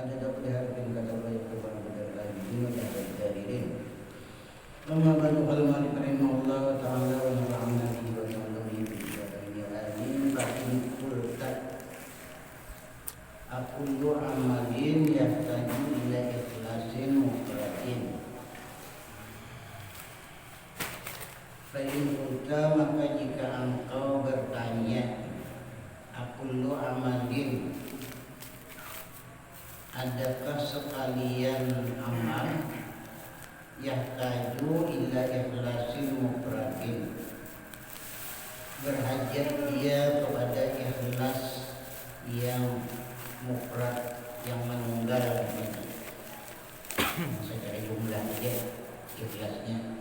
ada dapat diharapkan kata baik kepada benar lagi ini ada hadirin. Amma ba'du qala malik rahimahullah ta'ala wa nafa'ana bihi wa ta'allamihi bi amin. Ba'in kulta aqulu amalin yahtaju ila ikhlasin muqratin. Fa'in kulta maka jika engkau bertanya aqulu amalin, adakah sekalian amal yahtaju ila ikhlasin mufradin, berhajat dia kepada ikhlas yang mufrad, yang menunggal. Secara jumlah aja ikhlasnya.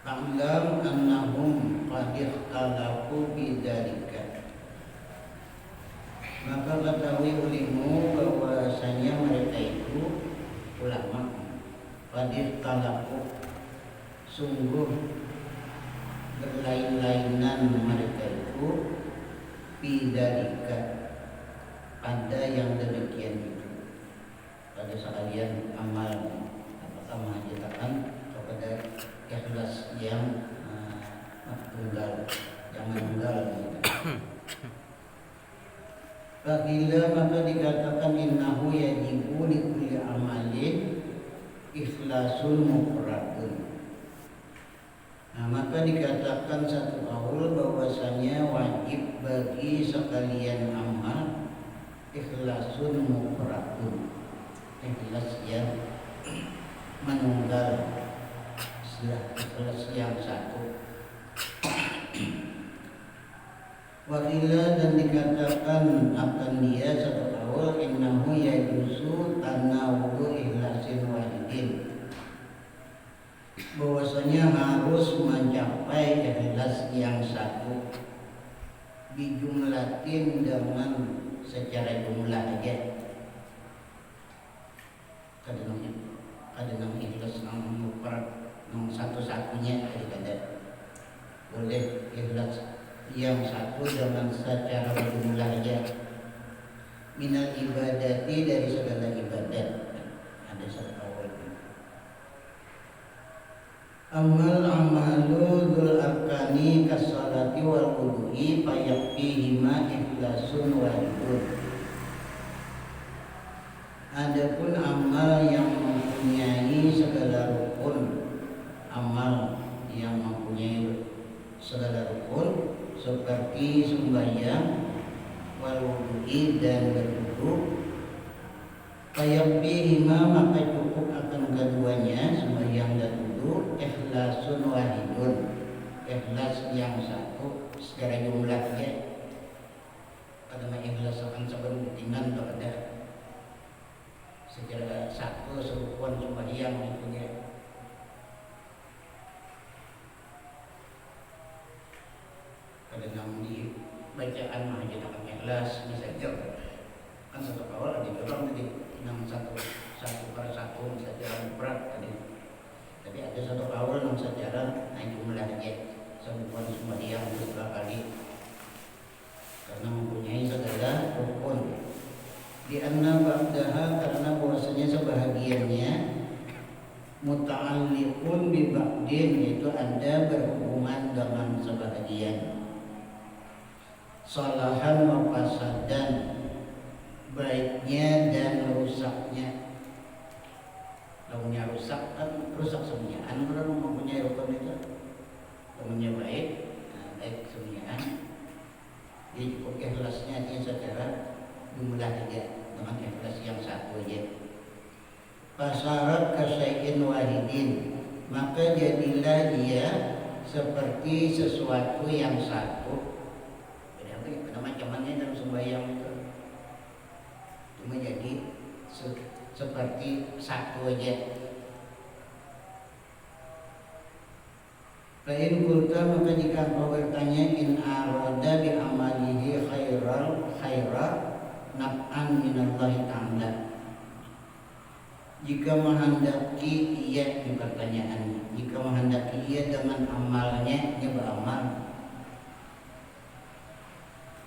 Fa'lam annahum qad ikhtalafu bidzalika, maka ketahui olehmu bahwasanya mereka itu ulama qad ikhtalafu, sungguh berlain-lainan mereka itu bidzalika, pada yang demikian itu, pada sekalian amal, apakah mengajarkan kepada ikhlas yang tunggal, yang menunggal gitu. Fakila maka dikatakan innahu yajibu li kulli amalin ikhlasun mufradun. Nah, maka dikatakan satu qaul bahwasanya wajib bagi sekalian amal ikhlasun mufradun, ikhlas yang menunggal, ikhlas yang satu. Wakila dan dikatakan akan dia satu qaul innahu yajuzu tanawulu ikhlasin wahidin, bahwasanya harus mencapai ikhlas yang satu bijumlatin, dengan secara jumlah aja. Kadang ikhlas nang mufrad nang satu-satunya kadang boleh ikhlas yang satu dengan secara jumlah aja. Minal ibadati, dari segala ibadat, ada satu awal. Amal amalu dzul arkani kasolati wal wudu'i fayaqihima ikhlasun wajibun. Adapun amal yang mempunyai segala rukun, amal yang mempunyai segala rukun seperti sembahyang, wal wudu'i dan berwudu, fayaqihima maka cukup akan keduanya, sembahyang dan wudu, ikhlasun wahidun, ikhlas yang satu secara jumlahnya. Karena ikhlas akan sebentingan kepada secara satu serukuan sembahyang itunya. Kadang di bacaan mah aja akan ikhlas bisa jauh. Kan satu awal ada orang tadi yang satu per satu secara berat tadi. Tapi ada satu awal yang secara naik jumlah aja serukuan sembahyang beberapa kali, karena mempunyai segala rukun. Di anna ba'daha, karena bahwasanya sebahagiannya muta'alliqun bi ba'din, yaitu ada berhubungan dengan sebahagian. Salahan wa fasadan, baiknya dan rusaknya. Lawannya rusak kan rusak semuanya. Kalau mempunyai rukun itu, lawannya baik, baik semuanya. Jadi cukup ikhlasnya dia secara jumlah aja, dengan ikhlas yang satu aja. Fasarat kasyai'in wahidin, maka jadilah dia seperti sesuatu yang satu. Beda macam-macamnya dalam sembahyang itu, cuma jadi seperti satu aja. Fa'in kulta maka jika kau bertanya in arada bi amalihi khaira naf'an minallahi ta'ala, jika menghendaki ia, ini pertanyaannya, jika menghendaki ia dengan amalnya, ia beramal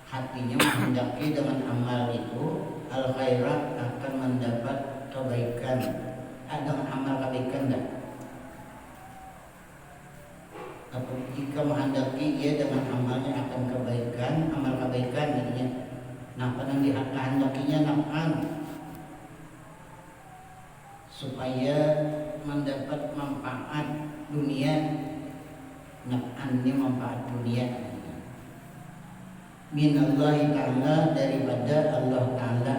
hatinya menghendaki dengan amal itu al khairat akan mendapat kebaikan. Dengan amal kebaikan dah. Jika menghendaki ia dengan amalnya akan kebaikan, amal kebaikan jadinya. Nah, pada dihendakinya naf'an supaya mendapat manfaat dunia. Naf'an ini manfaat dunia. Minallahi ta'ala, daripada Allah ta'ala.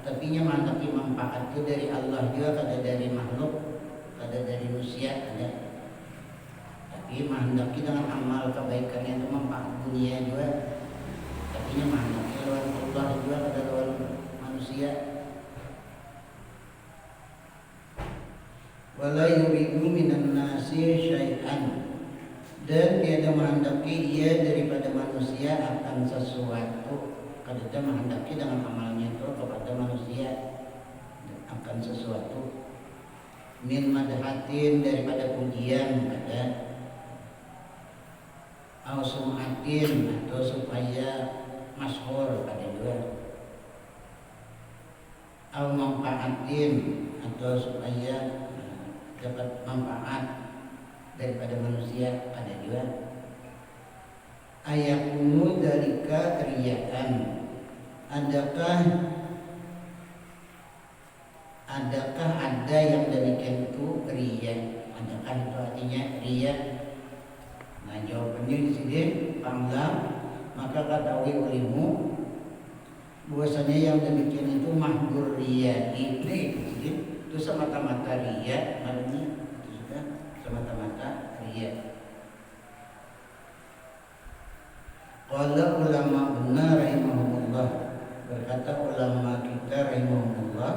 Tapi nya menghendaki manfaat itu dari Allah juga, kada dari makhluk, kada dari manusia ada. Tapi menghendaki dengan amal kebaikan yang itu manfaat dunia juga. Tapi nya menghendaki lawan Allah juga, kada lawan manusia. Wala yuridu minan nasi syai'an, dan tiada menghendaki ia daripada manusia akan sesuatu. Kada menghendaki dengan amalnya itu kepada manusia akan sesuatu. Min madhatin, daripada pujian, kada. Au sum'atin, atau supaya masyhur, kada juga. Au manfaatin, atau supaya dapat manfaat daripada manusia, ada juga. Ayakunu dalika riyaan, adakah ada yang demikian itu riya? Adakah itu artinya riya? Nah, jawabannya di sini panglam, maka ketahui olehmu bahwasanya yang demikian itu mahdur riya itu semata-mata riya, maknanya itu sudah semata-mata riya. Qala ulama benar rahimahumullah, berkata ulama kita rahimahumullah,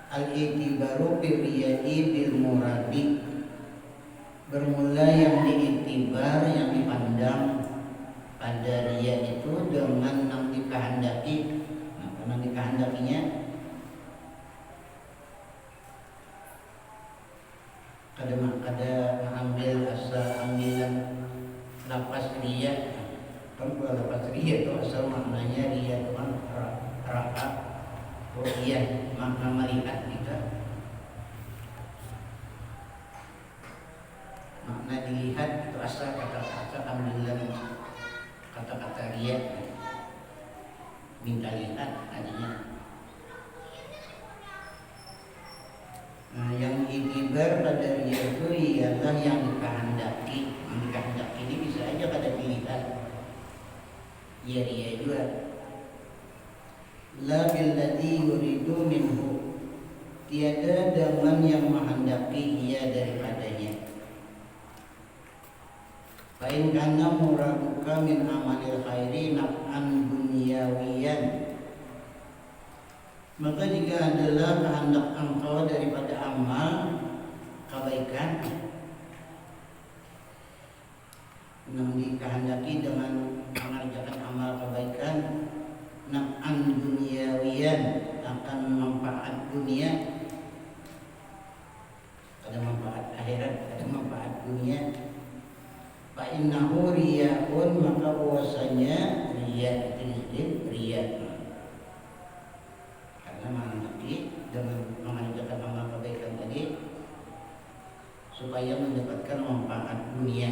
al-i'tibaru bi riya'i bil muradi, bermula yang diiktibar, yang dipandang pada riya itu dengan yang dikehendaki. Nah, karena dikehendakinya kada mengambil asal ambilan lapas riya. Kan kalau lapas riya itu asal maknanya riya itu kan ra'at, ru'yah, makna melihat kita. Makna dilihat itu asal kata-kata ambilan kata-kata riya, minta lihat adanya. Nah, yang iktibar pada riya itu ialah yang dikehendaki. Yang dikehendaki ini bisa aja kada dilihat, ya riya juga. La billadhi yuridu minhu, tiada dengan yang menghendaki ia daripadanya. Fa in kana muraduka min amalil khairi naf'an dunyawiyan, maka jika adalah kehendak engkau daripada amal kebaikan yang dikehendaki dengan mengerjakan amal kebaikan, naf'an dunyawiyan, akan manfaat dunia, ada manfaat akhirat, ada manfaat dunia. Fa innahu riya'un, maka bahwasanya riya itu riya, karena menghendaki dengan mengerjakan amal kebaikan tadi supaya mendapatkan manfaat dunia.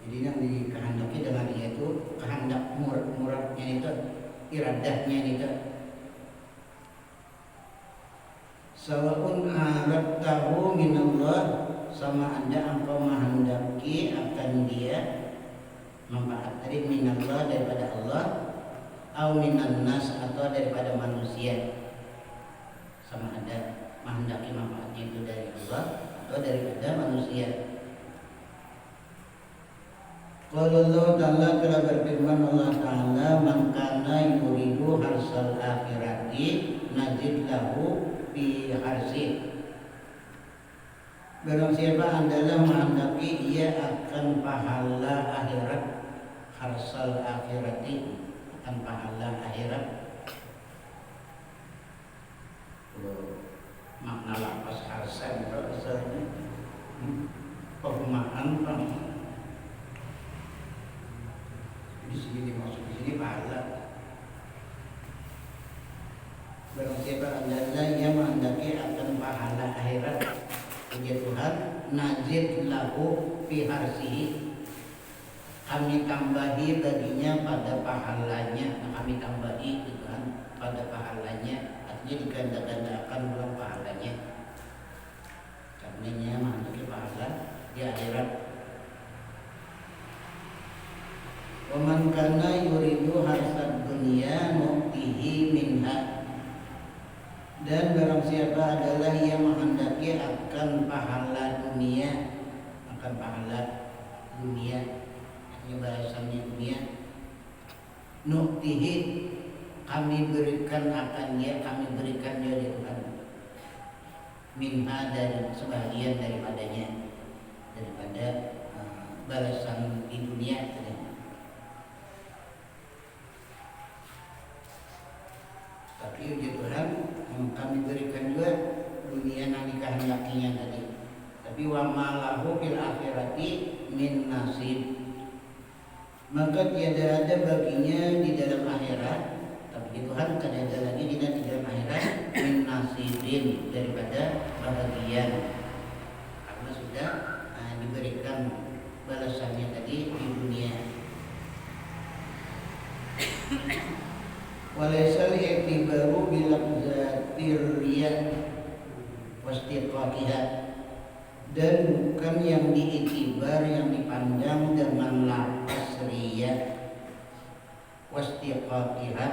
Jadi yang dikehendaki dengan riya itu kehendak muradnya itu, iradahnya itu. Sawa'un aradtahu minallah, sama ada engkau menghendaki akan dia manfaat dari minallah daripada Allah, au minan nas, atau daripada manusia. Sama ada menghendaki manfaatnya itu dari Allah atau daripada manusia. Qala Allah Ta'ala, telah berfirman Allah Ta'ala, man kana yuridu harsal akhirati najid lahu fi harsi, barang siapa adalah menghendaki ia akan pahala akhirat, harsal akhirati, akan pahala akhirat. Makna lapas harsan itu asalnya perumahan Pak. Di sini dimaksud di sini pahala. Barang siapa adalah yang menghendaki akan pahala akhirat, ya Tuhan, nazid lahu fi harsihi, kami tambahi baginya pada pahalanya. Nah, kami tambahi Tuhan pada pahalanya, artinya diganda-gandakan ulang pahalanya. Karena menghendaki pahala di akhirat. Wa man kana yuridu harsad dunya nu'tihi minha, dan barang siapa adalah yang menghendaki akan pahala dunia, akan pahala dunia, artinya balasannya dunia, nu'tihi, kami berikan akan dia, kami berikan dia di Tuhan, minha, dari sebagian daripadanya, daripada balasan di dunia. Tapi uji Tuhan kami berikan juga dunia yang dikehendakinya tadi. Tapi wa malahu fil akhirati min nasib, maka tiada ada baginya di dalam akhirat. Tapi Tuhan tidak ada lagi di dalam akhirat min nasibin, daripada bahagian, karena sudah diberikan balasannya tadi di dunia. Walaisal i'tibaru bilafzatir riya wastiqaqiha, dan bukan yang diiktibar, yang dipandang dengan lafaz riya, wastiqaqiha,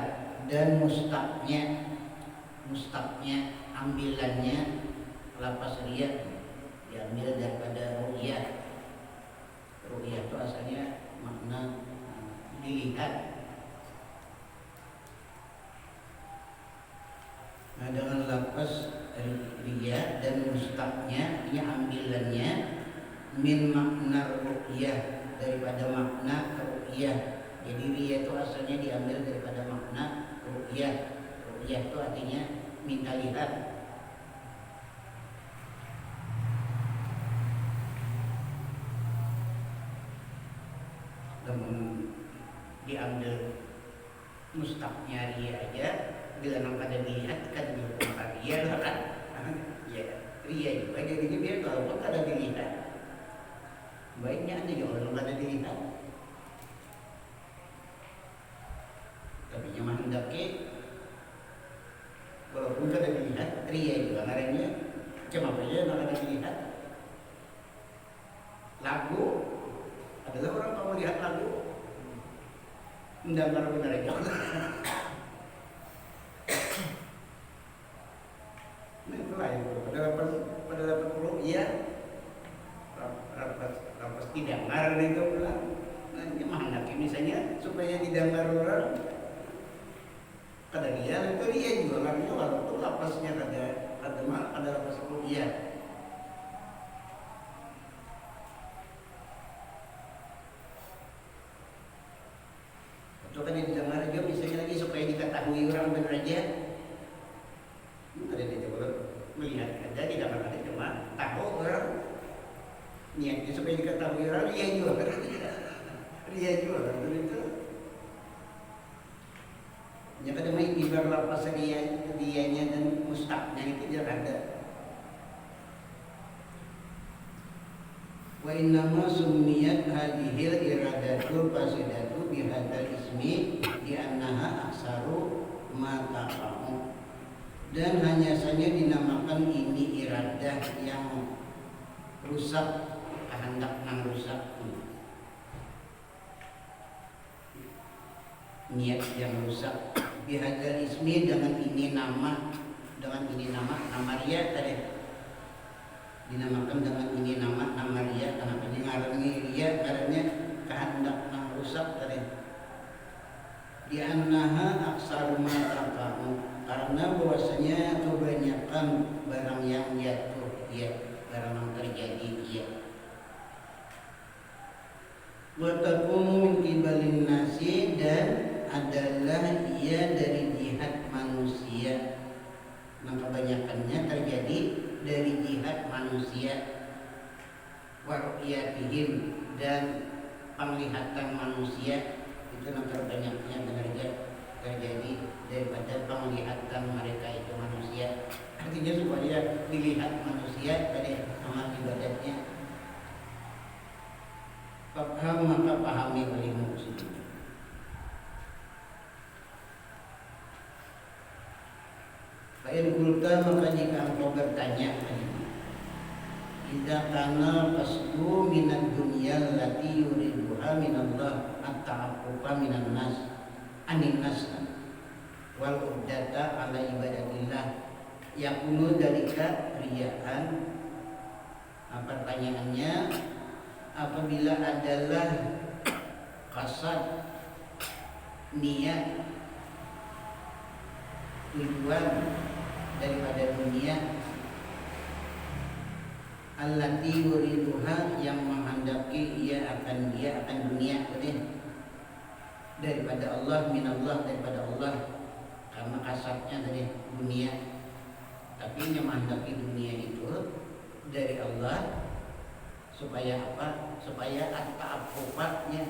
dan mustaqnya, ambilannya lafaz riya diambil daripada ru'yah. Ru'yah itu asalnya makna dilihat. Nah, dengan lafaz riya dan mustaqnya, ini ambilannya min makna ru'yah, daripada makna ru'yah. Jadi riya itu asalnya diambil daripada makna ru'yah. Ru'yah itu artinya minta lihat. Dan diambil mustaqnya riya aja, bila nampak ada dilihat kan bukan riya lah kan. Ya, riya juga jadinya biar kalau pun ada dilihat, baiknya aja ya orang ada dilihat. Tapi yang menghendaki walaupun ada dilihat, riya juga ngarannya cuma aja nak ada dilihat. Lagu adalah orang kamu lihat lagu mendengar benar itu. Pada dapat ru'yah, rapas didengar itu pulang. Nah, ini menghendaki misalnya supaya didengar orang. Kada dia itu dia juga karena walaupun lapasnya ada lapas ru'yah. Atau kan didengar juga misalnya lagi supaya diketahui orang benar aja. Ada dia juga melihat ada, tidak ada, cuma tahu orang niatnya supaya diketahui orang. Dia juga kan itu ya kada main ibar lapas dianya dan mustaqnya itu tidak ada. Wa innama summiyat hadhil iradatul fasidatu bihadzal ismi di annaha aksaru ma taqa'u, dan hanya saja dinamakan ini iradah yang rusak, kehendak nang rusak, niat yang rusak. Bihadzal ismi, dengan ini nama, nama riya tadi dinamakan dengan ini nama riya. Kenapa ini ngarannya riya? Karena kehendak nang rusak tadi. Di annaha aksaru ma taqa'u, karena bahwasanya kebanyakan barang yang jatuh, ya, barang yang terjadi, ya. Wa takunu min qibalin nasi, dan adalah ia dari jihad manusia. Nah, kebanyakannya terjadi dari jihad manusia. wa ru'yatihim, dan penglihatan manusia itu yang terbanyaknya terjadi daripada penglihatan mereka itu manusia. Artinya supaya dilihat manusia dari amal ibadatnya. Faham maka pahami oleh muslim. Fa'in kulta maka jika engkau bertanya, idza kana qasdu minad dunya allati yuriduha minallah at-ta'affufa minan nas anin nas wal uddata ala ibadatillah yakunu dalika riyaan. Pertanyaannya, apabila adalah qasad, niat, tujuan daripada dunia, allati yuriduha yang menghendaki ia akan dunia tadi daripada Allah, minallah daripada Allah, karena kasatnya dari dunia, tapi yang menghendaki dunia itu dari Allah supaya apa? Supaya at-ta'affufatnya,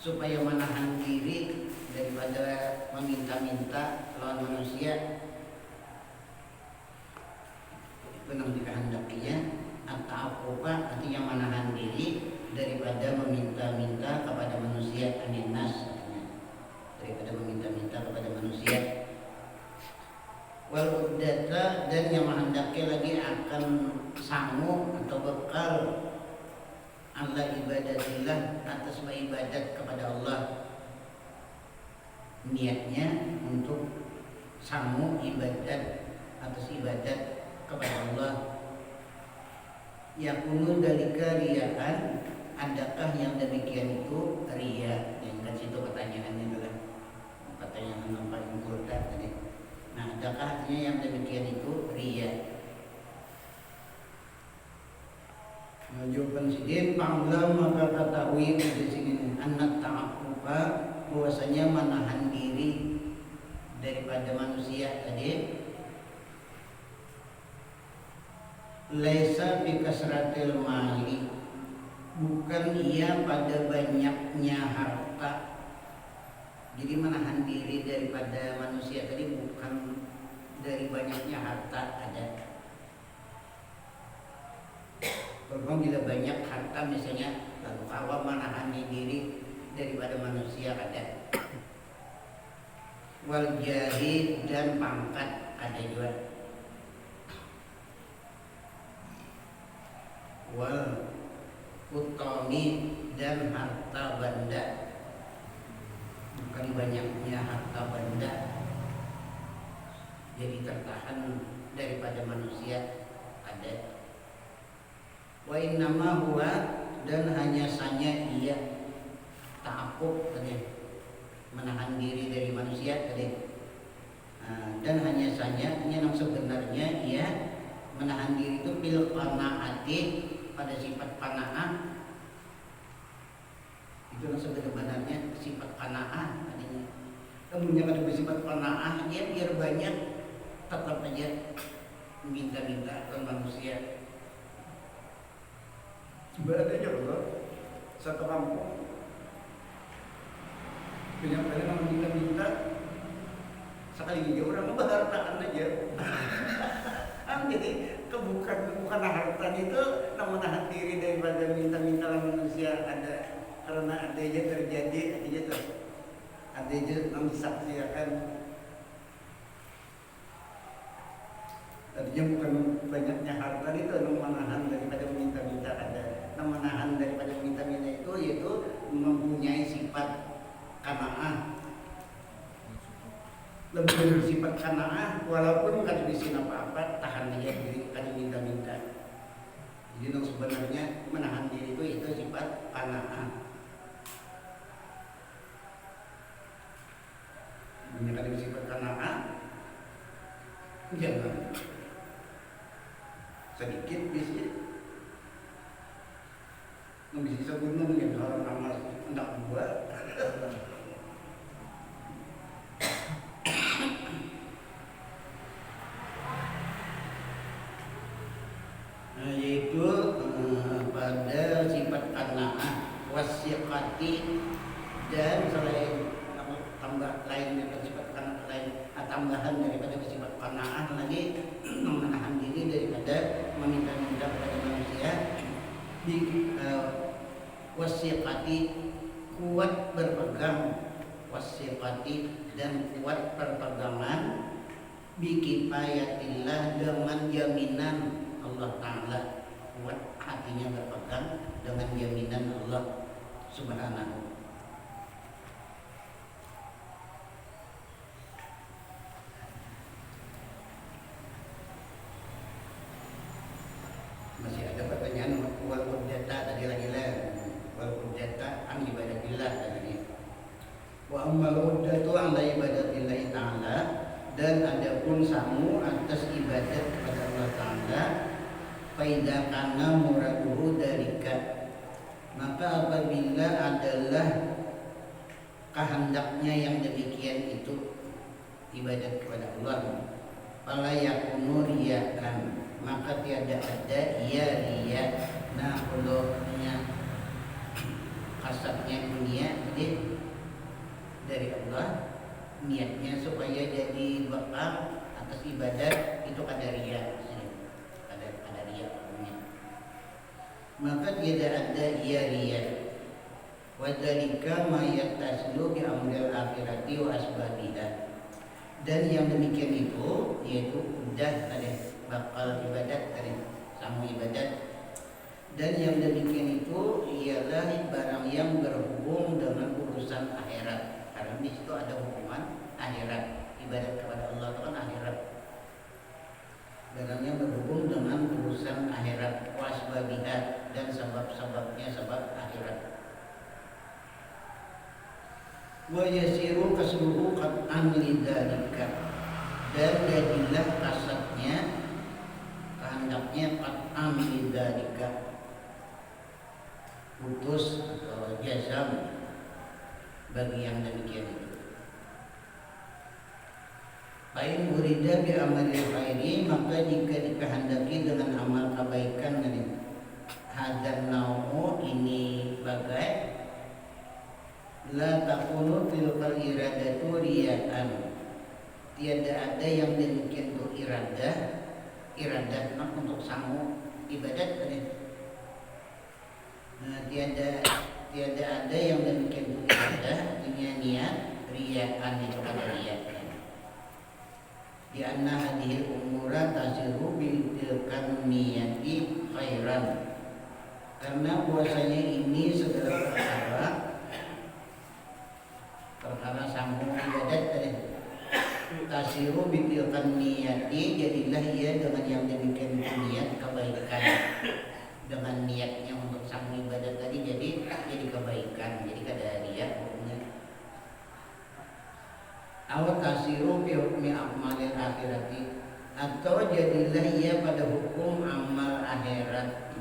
supaya menahan diri daripada meminta-minta lawan manusia. Benar dikehendakinya at-ta'affufa, artinya menahan diri daripada meminta-minta kepada manusia, aninas, daripada meminta-minta kepada manusia. Wal uddata, dan yang menghendaki lagi akan sanggup atau bekal ala ibadatillah, atas beribadat kepada Allah. Niatnya untuk sanggup ibadat, atas ibadat kepada Allah. Yakunu dalika riyaan, adakah yang demikian itu riya? Yang kan situ pertanyaannya adalah pertanyaan yang paling kurang tadi. Nah, adakah artinya yang demikian itu riya? Jawaban sidin panglam maka ketahui di sini anak ta'affufa, bahwasanya menahan diri daripada manusia tadi, laisa bi kasratil mali, bukan ia pada banyaknya harta. Jadi menahan diri daripada manusia tadi bukan dari banyaknya harta ada. Kalau bila banyak harta misalnya, lalu kalau menahan diri daripada manusia ada. Wal jahi, dan pangkat ada juga. Wal utami, dan harta benda, bukan banyaknya harta benda jadi tertahan daripada manusia ada. Wa innama huwa, dan hanya saja ia ta'affuf tadi, menahan diri dari manusia tadi. Dan hanya saja yang sebenarnya ia menahan diri itu bil qanaati, pada sifat qanaah. Itu yang sebenarnya sifat qanaah tadinya. Kemudian ada sifat qanaah, dia biar banyak tetap aja minta-minta ke manusia. Ibaratnya Allah satu kampung banyak kali orang minta-minta, sekali orang ngebahartaan aja. Jadi bukan harta itu menahan diri daripada minta-minta manusia ada, karena ada aja terjadi, ada aja yang disaksikan. Artinya bukan banyaknya harta itu menahan daripada minta-minta ada. Menahan daripada minta-minta itu yaitu mempunyai sifat qanaah. Lebih dari sifat qanaah, walaupun kan bisa apa-apa, tahan aja diri kan minta-minta. Jadi yang sebenarnya menahan diri itu sifat qanaah. Menyatakan sifat qanaah, jangan sedikit bisa bisa gunung yang orang amal hendak buat. Nah, yaitu wasiqati, dan selain tambah lain daripada sifat lain, tambahan daripada sifat qanaah lagi menahan diri daripada meminta-minta kepada manusia. Wasiqati, kuat berpegang, wasiqati, dan kuat berpegangan, bikifayatillah, dengan jaminan Allah Ta'ala. Kuat hatinya berpegang dengan jaminan Allah Subhanahu. Masih ada pertanyaan wal hujjata tadi lagi lah. Wal hujjata an ibadatillah tadi. Wa ammal hujjatu ala ibadatillah ta'ala, dan adapun samu atas ibadat kepada Allah Ta'ala, faida kana muraduhu dalika, maka apabila adalah kehendaknya yang demikian itu ibadat kepada Allah, fala yakunu riyakan, maka tiada ada riya. Nah, ulumnya kasatnya dunia jadi dari Allah, niatnya supaya jadi bekal atas ibadat, itu ada riya, ada riya. Maka tidak ada riya. Wa dzalika ma yattasilu bi amril akhirati wa asbabiha, dan yang demikian itu yaitu udah ada bakal ibadat tadi, sama ibadat, dan yang demikian itu ialah barang yang berhubung dengan urusan akhirat, karena di situ ada hubungan akhirat. Ibadat kepada Allah itu kan akhirat, barang yang berhubung dengan urusan akhirat, wasbabiha, dan sebab-sebabnya sebab akhirat. Wa yasiru kasruhu qat'an lidzalika, dan jadilah kasatnya, kehendaknya qat'an lidzalika, putus atau jazam bagi yang demikian itu. Fa'in urida bi amalil khairi, maka jika dikehendaki dengan amal kebaikan dari hadan nau'u, ini bagai la takunu tilkal iradatu riya'an, tiada ada yang demikian itu iradah untuk sangu ibadat tadi. Nah, tiada ada yang demikian itu iradah, artinya niat, riya'an itu ada riya. Di anna hadhil umura tasiru bil tilkan niyati khairan, karena puasanya ini segala perkara sambung ibadat tadi. Tasiru bitilkan niyati, jadilah ia dengan yang demikian niat kebaikan, dengan niatnya untuk sambung ibadat tadi jadi kebaikan, jadi kada riya hukumnya. Aw tasiru bi hukmi amalil akhirati, atau jadilah ia pada hukum amal akhirat,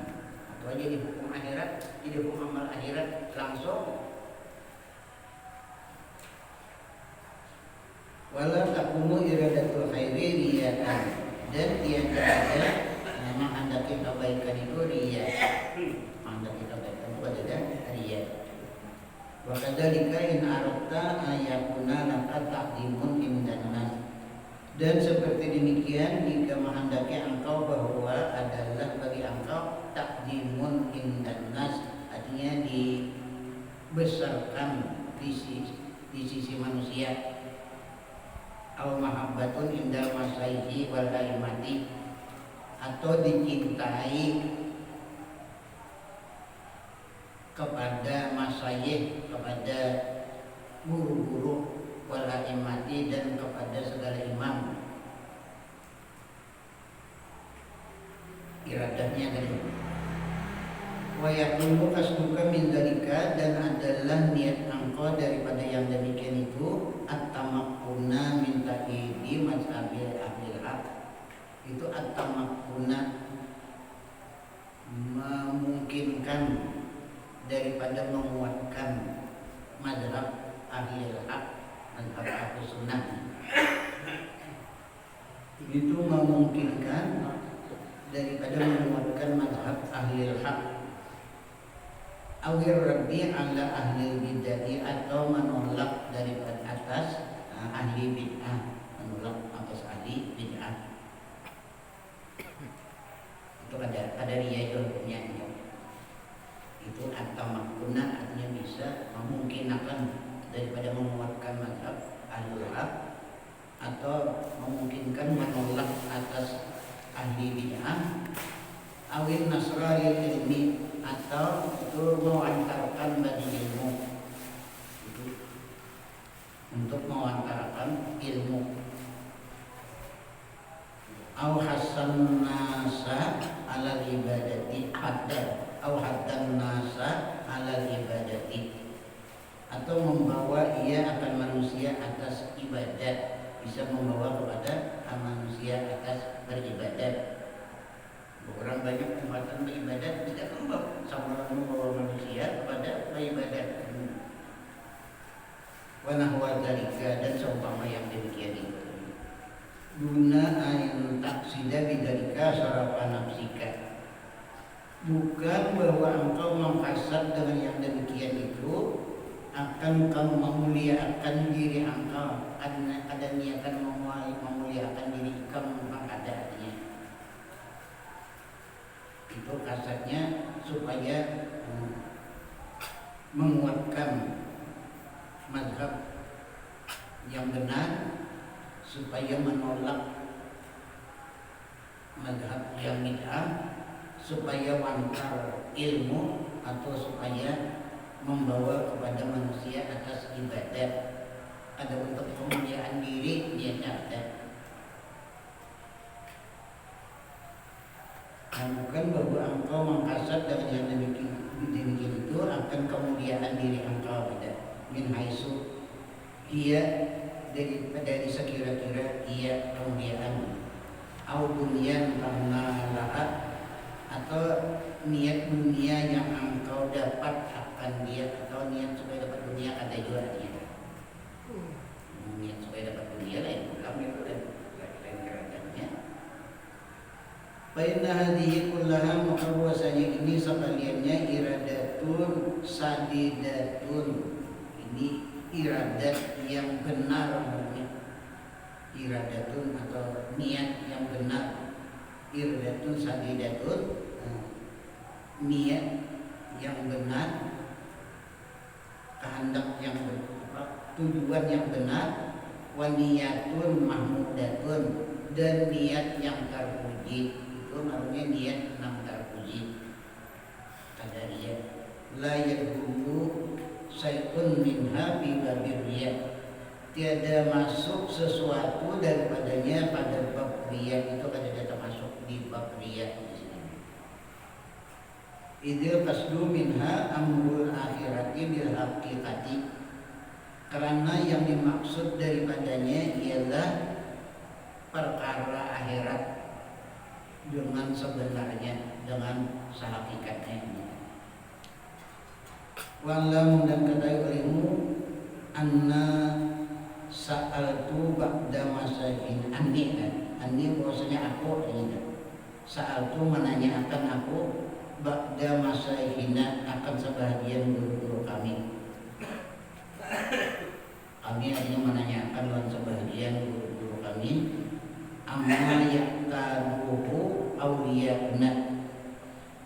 atau jadi hukum akhirat, jadi hukum amal akhirat langsung. Wala takunu iradatul khairi riya'an, dan tiada ada memang hendaki kebaikan itu riya, hendaki kebaikan itu ada riya. Wa kadzalika in aradta ayakuna laka taqdimun indan nas, dan seperti demikian jika menghendaki engkau bahwa adalah bagi engkau taqdimun indan nas, artinya dibesarkan di sisi manusia, au mahabbatun indal masaihi wal aimati, atau dicintai kepada masyayikh, kepada guru-guru, wal aimati, dan kepada segala imam. Iradahnya tadi. Wa yakunu kasbuka min dzalika, dan adalah niat engkau daripada yang demikian itu at-tamakkuna min taqidi mazhabil ahlil haq, itu at-tamakkuna, memungkinkan daripada menguatkan mazhab ahlil haq, mazhab ahlus sunnah, itu memungkinkan daripada menguatkan mazhab ahlil haq. awir raddi ala ahli bid'ah atau menolak dari atas ahli bid'ah, menolak atas ahli bid'ah. Itu ada ria itu hukumnya itu atau makuna artinya bisa memungkinkan daripada menguatkan mazhab ahlul haq atau memungkinkan menolak atas ahli bid'ah awin nasrani ilmi atau itu mewantarkan bagi ilmu itu, untuk mewantarkan ilmu au hasan nasa ala ibadati haddad au haddan nasa ala ibadati atau membawa ia akan manusia atas ibadat, bisa membawa kepada manusia atas beribadat. Orang banyak tempatan beribadat tidak membawa manusia kepada beribadat. Wa nahwa dzalika dan seumpama yang demikian itu. Duna ain taksida bidzalika syarafa nafsika. Bukan bahwa engkau mengkasat dengan yang demikian itu akan kamu memuliakan diri engkau, ada niatan memuliakan diri kamu, memang ada artinya. Itu kasatnya supaya menguatkan mazhab yang benar, supaya menolak mazhab yang bid'ah, supaya wantar ilmu atau supaya membawa kepada manusia atas ibadat. Ada untuk kemuliaan diri niatnya ada. Bukan bahwa engkau mengkasat dengan yang demikian itu akan kemuliaan diri engkau, tidak. Min haisu ia dari sekira-kira ia kemuliaan au bunyan karena lahat atau niat dunia yang engkau dapat akan dia, atau niat supaya dapat dunia ada juga dia. Niat supaya dapat dunia lain kami itu lain keadaannya. Baina hadhihi kullaha maka bahwasanya ini sekaliannya iradatun sadidatun. Ini iradat yang benar namanya. Iradatun atau niat yang benar. Iradatun sadidatun, niat yang benar, kehendak yang benar, tujuan yang benar, wa niyatun mahmudatun dan niat yang terpuji. Itu namanya niat yang terpuji. Kata dia, la yadkhulu syai'un minha bi babir riya. Tiada masuk sesuatu daripadanya pada bab riya. Itu ada masuk di bab riya di sini. Idil qasdu minha amrul akhirati bil haqiqati. Karena yang dimaksud daripadanya ialah perkara akhirat dengan sebenarnya, dengan sehakikatnya. Walam dan ketahui olehmu anna sa'altu ba'da masahin anni bahwasanya aku ini sa'altu menanyakan aku ba'da masahina akan sebahagian guru-guru kami. Kami hanya menanyakan dengan sebahagian guru-guru kami amma yaqtaruhu awliya'na,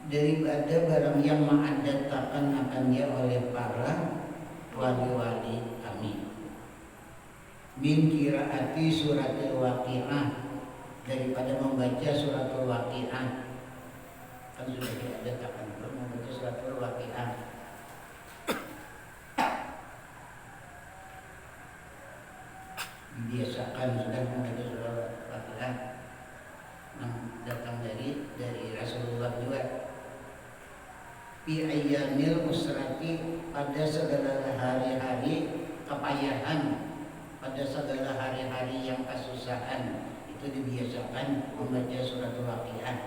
daripada barang yang mengadakan akannya oleh para wali-wali kami. Min qiraati suratul waqi'ah, daripada membaca suratul waqi'ah. Kan sudah diadakan membaca suratul waqi'ah. Dibiasakan sudah membaca suratul waqi'ah. Datang dari Rasulullah juga. Fi ayyamil usrati, pada segala hari-hari kepayahan, pada segala hari-hari yang kesusahan, itu dibiasakan membaca suratul waqi'ah.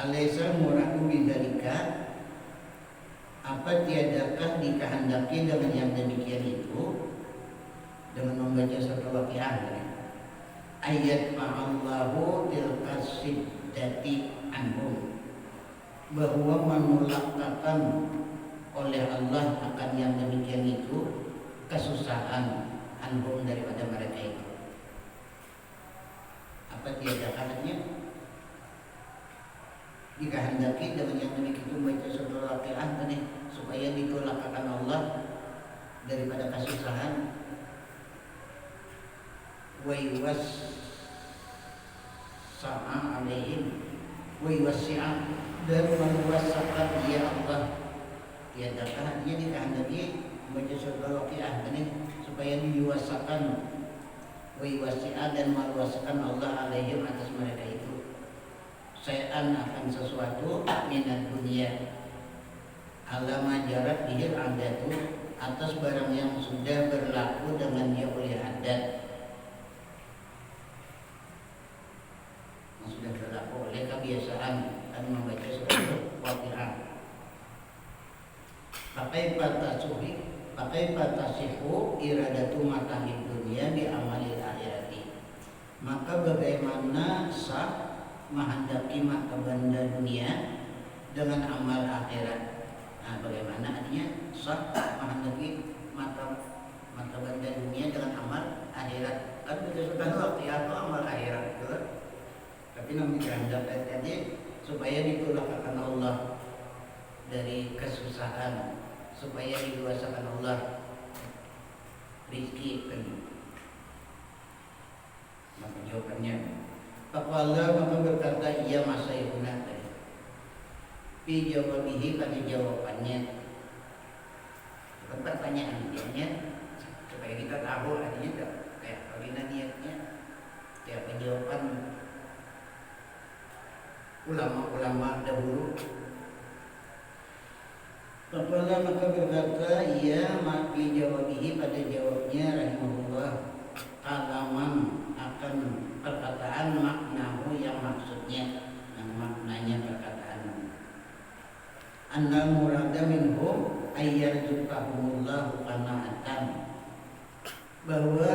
Alaisa muradu bidzalika, apa tiadakah dikehendaki dengan yang demikian itu, dengan membaca suratul waqi'ah? Ayat ma'allahu tilka siddati anhum, bahwa menolakkan oleh Allah akan yang demikian itu kesusahan anhum daripada mereka itu. Apa tiadakannya? Dikehendaki dengan yang demikian itu baca surah Al-Waqiah tadi supaya ditolakkan Allah daripada kesusahan. Wa yuwassa'a alaihim wa yuwassi'a, dan meluaskan dia Allah. Tiadakah dia dikehendaki baca surah Al-Waqiah tadi supaya diluaskan wa yuwassi'a, dan meluaskan Allah alaihim atas mereka itu sayan akan sesuatu minat dunia alama jarak bihil adatu, atas barang yang sudah berlaku dengan dia oleh adat, yang sudah berlaku oleh kebiasaan dan membaca surah Al-Waqiah. Pakai patasihu iradatu matahid dunia bi amalil akhirati, maka bagaimana sah menghendaki mata benda dunia dengan amal akhirat. Nah, bagaimana artinya sah menghendaki mata benda dunia dengan amal akhirat? Kan berdasarkan waktu atau amal akhirat gitu. Tapi namun dikehendaki tadi supaya ditolakkan Allah dari kesusahan, supaya diluaskan Allah rizki kan. Maka jawabannya Faqala, maka berkata ia masyaykhuna tadi fi jawabihi, pada jawabannya. Bukan pertanyaan dia supaya kita tahu artinya kayak bagaimana niatnya, kayak jawaban ulama-ulama dahulu. Faqala, maka berkata ia fi jawabihi, pada jawabnya rahimahullah, kalaman akan perkataan maknahu yang maksudnya, yang maknanya perkataan annal murada minhum ayyarzuqahumullahu qana'atan, bahwa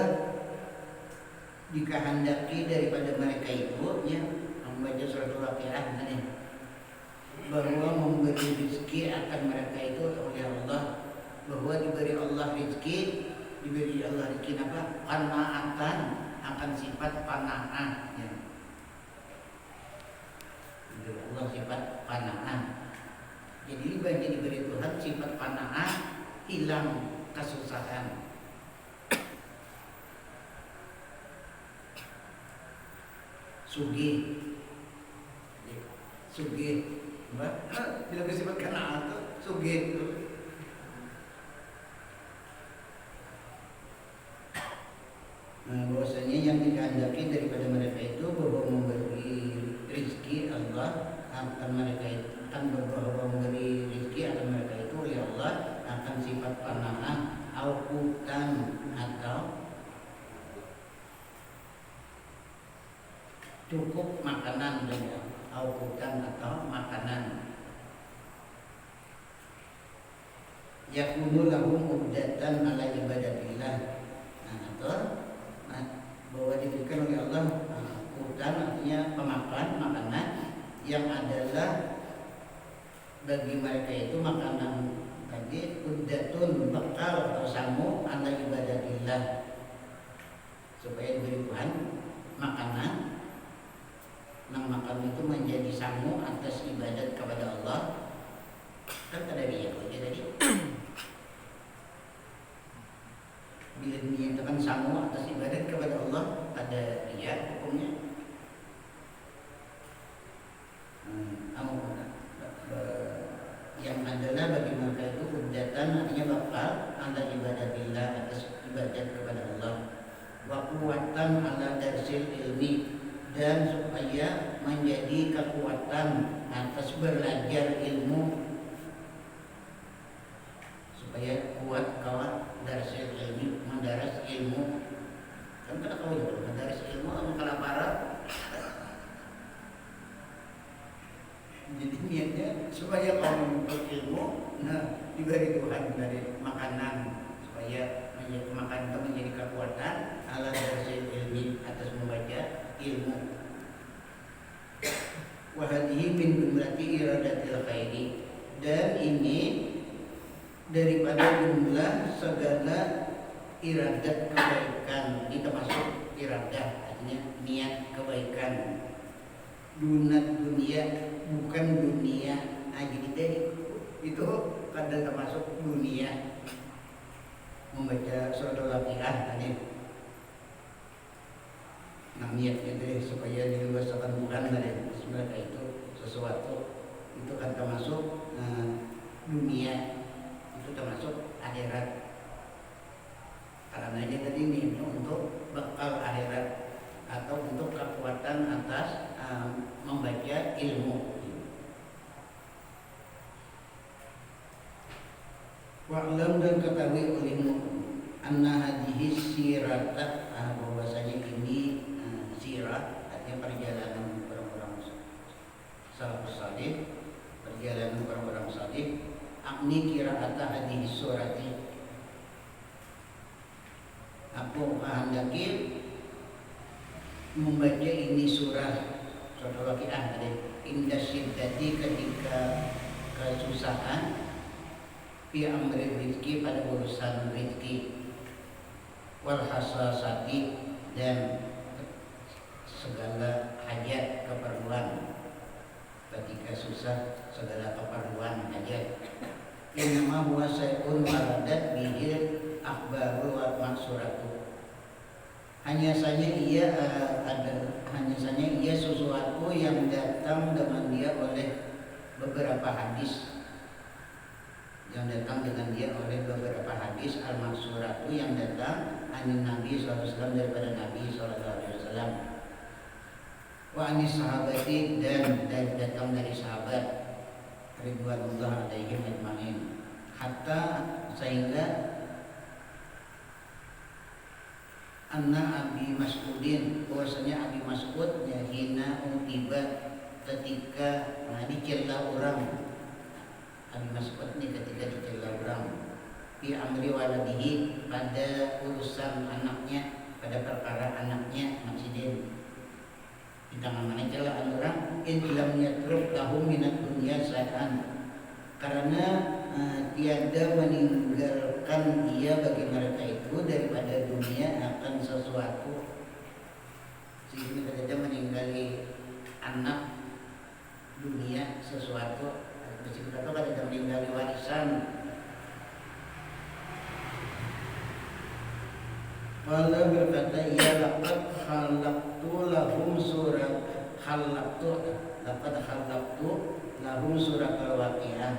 dikehendaki daripada mereka itu ya, membaca surat Al-Waqiah tadi, bahwa memberi rezeki akan mereka itu oleh Allah, bahwa diberi Allah rezeki apa? Qana'atan, akan sifat qanaah ya. Diberi Allah sifat qanaah. Jadi bagi diberi Tuhan sifat qanaah, hilang kesusahan. Sugih. Mbak, bila sifat qanaah itu sugih itu. Bahwasanya yang dikehendaki daripada mereka itu bahwa memberi rezeki Allah akan mereka itu, bahwa memberi rezeki akan mereka itu oleh Allah akan sifat qanaah aukutan, atau cukup makanan, dan aukutan atau makanan. Yakunu lahum ubdatan ala ibadatillah, atau bahwa diberikan oleh Allah hutan, artinya makanan yang adalah bagi mereka itu makanan tadi uddatun, bekal atau samu ala ibadatillah, supaya diberi Tuhan makanan, nang makan itu menjadi samu atas ibadat kepada Allah. Kan ada dia tadi bila dinyatakan samu atas ibadat kepada Allah, ada dia hukumnya. Yang adalah bagi mereka itu hujatan, artinya bakal ala ibadatillah, atas ibadat kepada Allah. Wa quwwatan ala darsil ilmi, dan supaya menjadi kekuatan atas belajar ilmu, supaya kuat darsil ilmi, mendaras ilmu. Kan kada kau ya mendaras ilmu anu kalaparan. Jadi niatnya supaya kau menuntut ilmu, diberi Tuhan dari makanan, supaya makan itu menjadi kekuatan ala darsil ilmi, atas membaca ilmu. wa hadhihi min jumlati iradatil khairi, dan ini daripada jumlah segala iradat kebaikan. Ini termasuk iradah, artinya niat kebaikan. Dunat dunia, bukan dunia. Jadi itu kadang termasuk dunia. Membaca surat Al-Waqiah tadi. Nah, niatnya deh supaya diluaskan bukan dari sebenarnya itu sesuatu itu kan termasuk dunia, itu termasuk akhirat. Karena dia tadi ini untuk bekal akhirat atau untuk kekuatan atas membaca ilmu. Wa'lam, dan ketahui olehmu anna hadhihi sirata, bahwasanya ini sirah artinya perjalanan orang-orang salafus salih, perjalanan orang-orang salih. Akni qira'ata hadhihi surati, aku menghendaki membaca ini surah Al-Waqiah tadi. Indah syiddati, ketika kesusahan, fi amri rizki, pada urusan rizki, wal hasasati, dan segala hajat keperluan, ketika susah segala keperluan hajat. Innama huwa syai'un waradat bihi akhbaru wa maksuratu, hanya saja ia sesuatu yang datang dengan dia oleh beberapa hadis, al-maksuratu, yang datang anin Nabi SAW, daripada Nabi SAW, wa anis sahabati, dan datang dari sahabat ridwanullah alaihim ajma'in, hatta sehingga anna Abi Mas'udin, bahwasanya Abi Mas'ud hina utiba, ketika dicela orang. Abi Mas'ud ini ketika dicela orang, fi amri waladihi, pada urusan anaknya, pada perkara anaknya, Mas'udin. Di tangan mana celaan orang, in lam yatruk lahum minat dunya sa'an, karena tiada meninggalkan dia bagi mereka itu daripada dunia akan sesuatu. Sehingga tidak meninggali anak dunia sesuatu. Meskipun itu kan tidak meninggali warisan. Wala berkata, ya laqad khalaqtu lahum surat Al-Waqiah.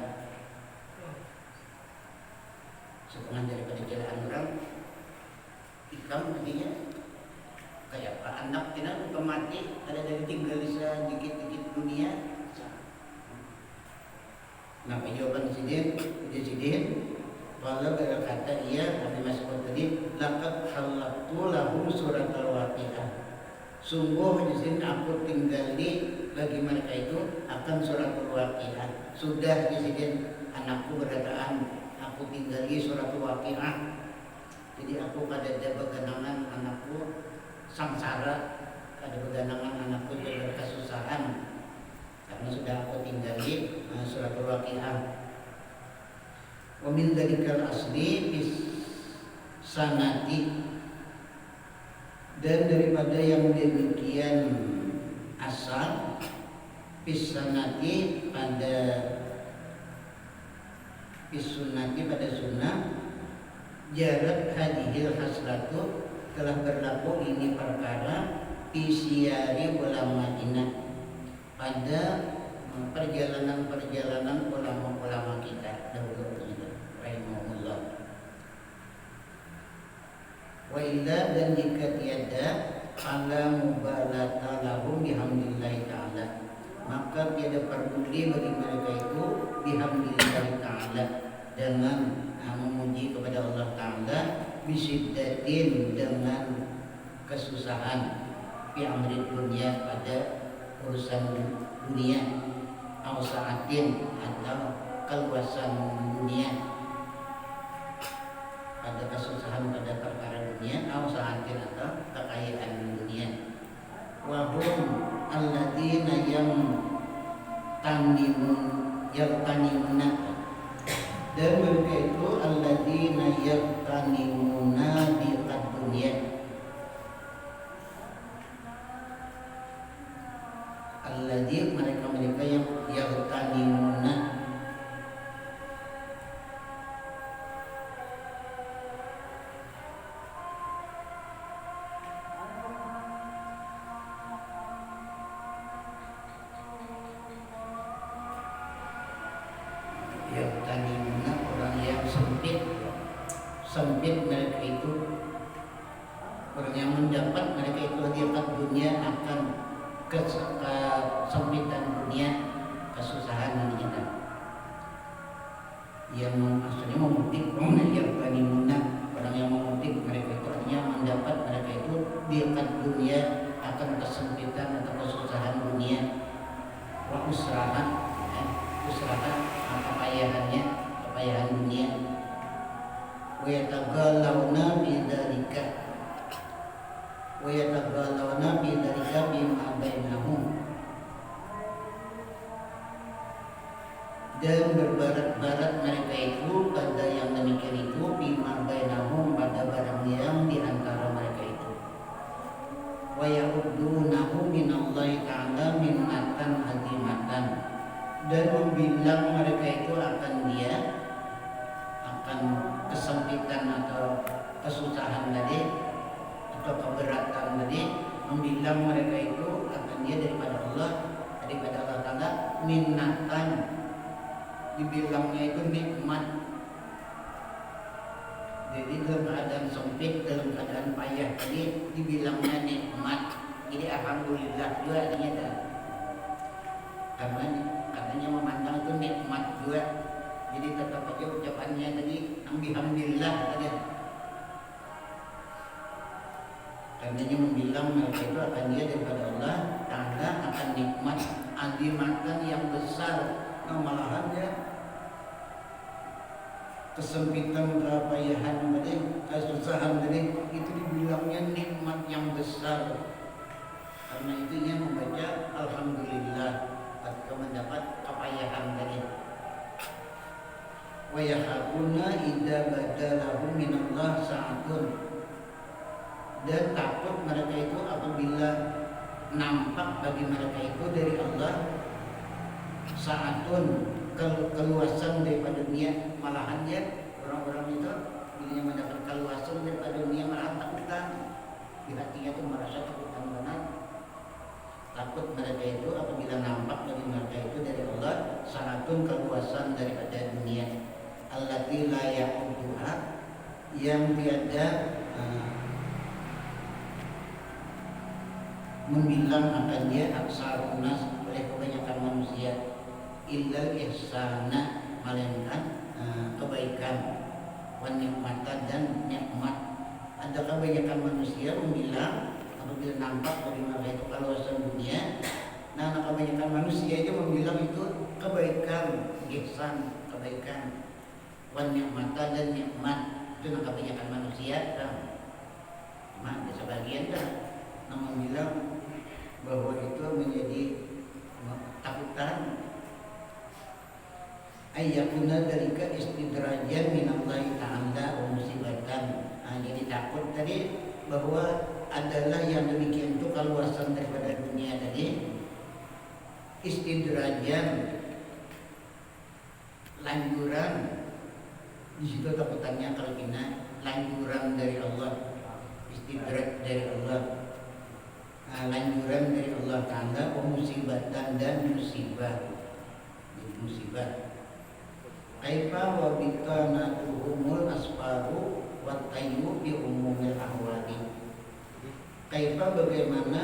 Setengah daripada celaan orang, ikam artinya kayak apa, anak kita mati, ada dari tinggal sedikit-sedikit dunia. Nah, jawaban sidin, walau berkata ia, Nabi Mas'ud tadi, laqad khalaqtu lahum surat Al-Waqiah, sungguh di sini aku tinggali bagi mereka itu akan surat Al-Waqiah. Sudah di sini anakku berdataan, aku tinggali surat Al-Waqiah. Jadi aku pada beganangan anakku sangsara, pada beganangan anakku dalam kesusahan, karena sudah aku tinggali surat Al-Waqiah. Wa min dzalikal asli bis sanati, dan daripada yang demikian asal, bis sanati, pada bisunati, pada sunnah, jarat hadhil haslatu, telah berlaku ini perkara pisyari ulama ina, pada perjalanan ulama-ulama kita dahulu rahimahullah. Wa illa, dan jika tiada, ala mubalata lahum bihamdillahi ta'ala, maka tiada peduli bagi mereka itu bihamdillahi ta'ala, dengan memuji kepada Allah Ta'ala, bisiddatin, dengan kesusahan, fi amri dunia, pada urusan dunia, au sa'atin, atau keluasan dunia, pada kesusahan pada perkara dunia, au sa'atin, atau kekayaan dunia. Wa hum alladzina, yang kanimuna orang yang sempit mereka itu, orang yang mendapat mereka itu hadirat dunia akan kesempitan dunia, kesusahan namanya. Yang maksudnya memudik yang kanimuna orang yang memudik mereka itu artinya mendapat mereka itu hadirat dunia akan kesempitan atau kesusahan dunia, wa usrahan kepayahan dunia, wa yatagalawna bidzalika bima bainahum, dan berbarat-barat mereka itu pada yang demikian itu bima bainahum pada barang yang di antara mereka itu, wa ya'uddunahu minallahi ta'ala minnatan azimatan, dan membilang mereka itu akan kesempitan atau kesusahan tadi atau keberatan tadi, membilang mereka itu akan dia daripada Allah Ta'ala minnatan, dibilangnya itu nikmat. Jadi dalam keadaan sempit, dalam keadaan payah tadi dibilangnya nikmat. Jadi alhamdulillah juga artinya dah. Karena katanya memandang itu nikmat juga. Jadi tetap aja ucapannya tadi alhamdulillah tadi. Katanya membilang mereka itu akan dia daripada Allah Ta'ala akan nikmat azimatan yang besar. Nah, malahan ya kesempitan, kepayahan tadi, kesusahan tadi itu dibilangnya nikmat yang besar. Karena itu ia membaca alhamdulillah ketika mendapat kepayahan tadi. Wa yakhafuna idza badalahum minallah sa'atun, dan takut mereka itu apabila nampak bagi mereka itu dari Allah sa'atun, keluasan daripada dunia. Malahan ya orang-orang itu bila mendapat keluasan daripada dunia malah takutan, di hatinya itu merasa takutan banget. Takut mereka itu apabila nampak bagi mereka itu dari Allah sa'atun, keluasan daripada dunia, allati la yaquduha, yang tiada membilang akan dia aksarun nas oleh kebanyakan manusia, illal ihsana, melainkan kebaikan, wan nikmatan, dan nikmat. Ada kebanyakan manusia membilang apabila nampak bagi mereka itu kawasan dunia, nah kebanyakan manusia itu membilang itu kebaikan, ihsan, kebaikan, wan nikmatan, dan nikmat. Itu kebanyakan manusia kan. Nah, sebagian kan membilang bahwa itu menjadi takutan, ayyakuna dalika istidrajan minallahi ta'ala wa musibatan. Jadi takut tadi bahwa adalah yang demikian itu keluasan daripada dunia tadi, istidrajan, lanjuran. Di situ takutannya kalau kena lanjuran dari Allah, istidraj dari Allah, lanjuran dari Allah Ta'ala, wa musibatan, dan musibah. Musibah. Kaifa wa bitanatuhumul asfaru wa tayyu bi umumil ahwali. Kaifa bagaimana,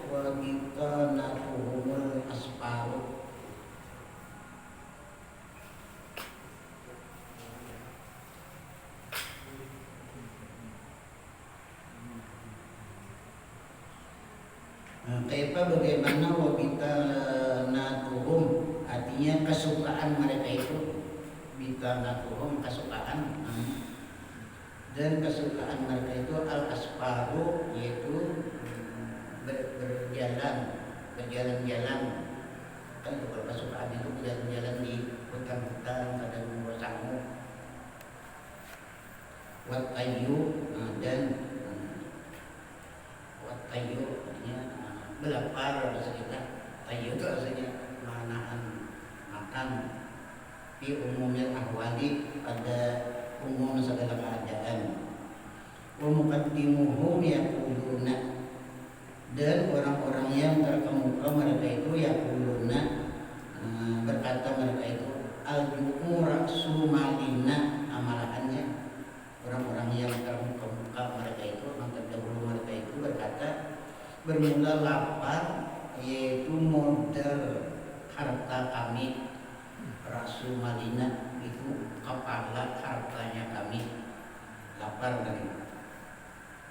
wa bitanatuhumul asfaru, kaifa bagaimana, wa bitanatuhum artinya kesukaan mereka itu, bitanatuhum kesukaan, dan kesukaan mereka itu al-asfaru, yaitu berjalan-jalan. Kan kalau kesukaan itu berjalan-jalan di hutan-hutan, kadang membawa sangu. Wat ayyu, dan wat ayyu artinya belapar bahasa kita. Ayyu itu artinya menahan makan. Fi umumil ahwali, pada umum segala keadaan. Wa muqaddimuhum yaquluna, dan orang-orang yang terkemuka mereka itu yaquluna, berkata mereka itu al-ju'u raksu malina amalahannya. Orang-orang yang terkemuka mereka itu, orang terdahulu mereka itu berkata, bermula lapar yaitu modal harta kami, rasu malina itu kepala hartanya kami, lapar dari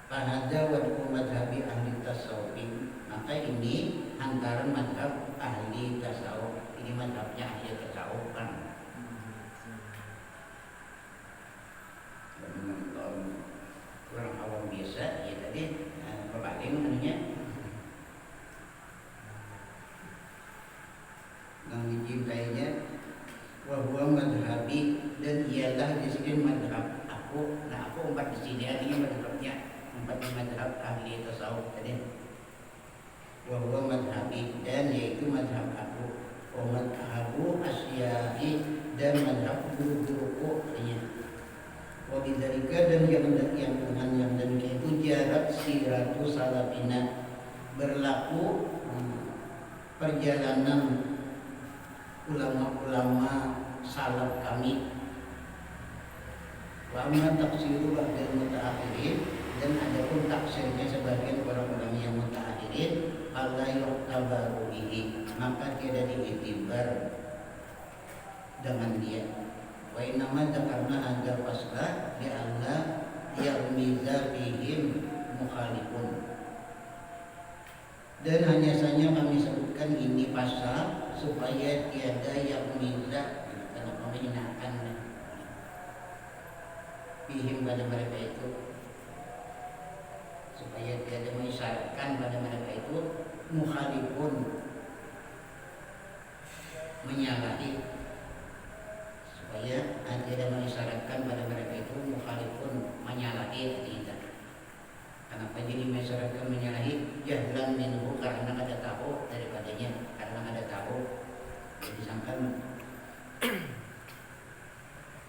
Fahada wa madhabi ahli tasawuf. Maka ini antara madhab ahli tasawuf. Ini madhabnya ahli tasawuf kan. Kurang awam biasa ya tadi berbanding namanya yang dicintainya wahwa madhabi, dan ialah di sini madhab aku. Nah aku empat di sini artinya madhabnya empat di madhab ahli tasawuf tadi. Wahwa madhabi, dan yaitu madhab aku. Wa madhabu asyahi, dan madhab guru-guruku artinya. Wa bidzalika, dan yang dengan yang demikian itu jarak siratu salafina, berlaku perjalanan ulama-ulama salaf kami. Wa amma tafsiru ba'dal mutaakhirin, dan adapun tafsirnya sebagian orang-orang yang mutaakhirin, fala yu'tabaru bihi, maka tidak diiktibar dengan dia. Wa innama dzakarna hadza fasla bi alla yarmiza bihim mukhalifun, dan hanya saja kami sebutkan ini pasal supaya tiada yang minta karena menghinakan bihim pada mereka itu, supaya tiada mengisyaratkan pada mereka itu mukhalifun, menyalahi, supaya tiada mengisyaratkan pada mereka itu mukhalifun, menyalahi tidak. Kenapa jadi masyarakat menyalahi? Jahlan minhu, karena ada tahu daripadanya, karena ada tahu. Jadi sangkan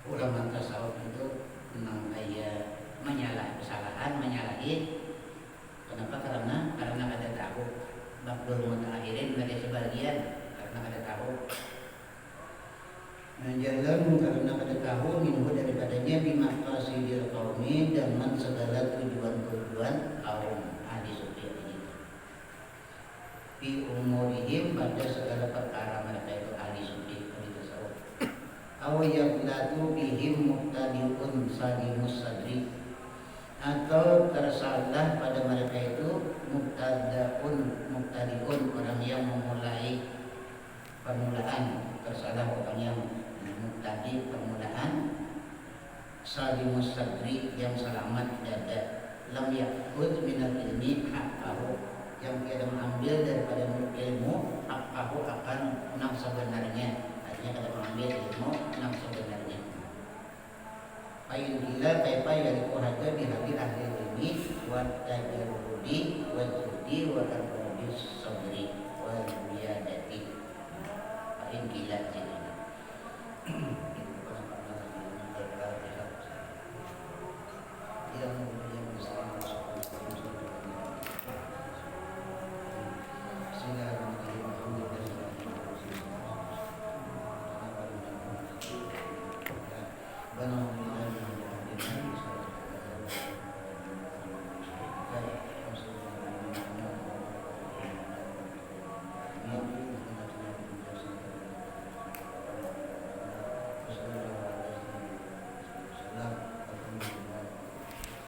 ulama tasawuf itu memang kayak menyalahi kesalahan, menyalahi. Kenapa? Karena ada tahu. Ba'dul mutaakhirin dari sebagian karena ada tahu. Menjalan karena ada tahu minhu daripadanya bimaqasidil qaumi, dengan segala tujuan-tujuan kaum ahli sufi ini. Bi umurihim, pada segala perkara mereka itu ahli sufi, ahli tasawuf. Aw yablatu bihim muqtadiun salimus sadri, atau tersalah pada mereka itu muqtadiun orang yang memulai permulaan, tersalah orang yang muqtadi permulaan, salimus sadri yang selamat dada, lam yakhud minal ilmi haqqahu, yang tidak mengambil daripada ilmu haqqahu akan enam sebenarnya, artinya tidak mengambil ilmu enam sebenarnya. Payin gila kaifa yaliku hadza bihadi ahli ilmi wa tajarrudi wa judi wa arbabis sabri wa riyadati. Payin gila jadi Bueno,